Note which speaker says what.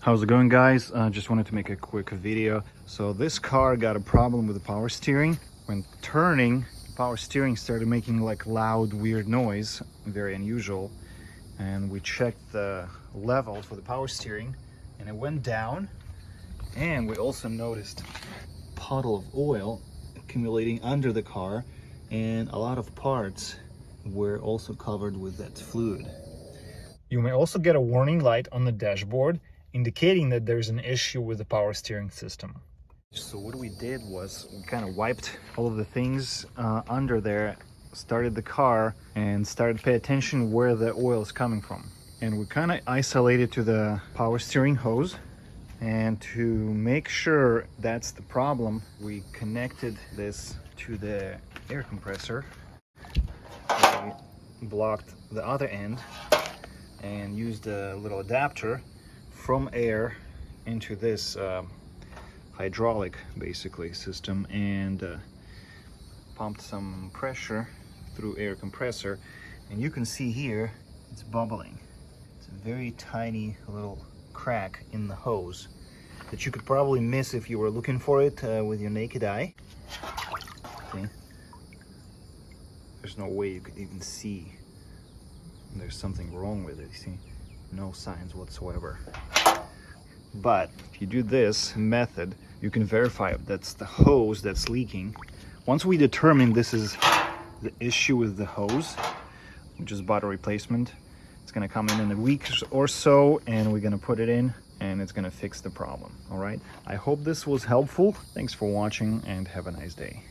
Speaker 1: How's it going, guys? Just wanted to make a quick video. So this car got a problem with the power steering. When turning, power steering started making like loud, weird noise, very unusual. And we checked the level for the power steering and it went down. And we also noticed a puddle of oil accumulating under the car, and a lot of parts were also covered with that fluid. You may also get a warning light on the dashboard indicating that there's an issue with the power steering system. So what we did was we kind of wiped all of the things under there, started the car, and started to pay attention where the oil is coming from. And we kind of isolated to the power steering hose. And to make sure that's the problem, we connected this to the air compressor. We blocked the other end and used a little adapter from air into this hydraulic basically system, and pumped some pressure through air compressor, and you can see here it's bubbling. It's a very tiny little crack in the hose that you could probably miss if you were looking for it with your naked eye. Okay. There's no way you could even see there's something wrong with it. You see, no signs whatsoever. But if you do this method, you can verify if that's the hose that's leaking. Once we determine this is the issue with the hose, which is bottle replacement, it's going to come in a week or so, and we're going to put it in and it's going to fix the problem. All right, I hope this was helpful. Thanks for watching and have a nice day.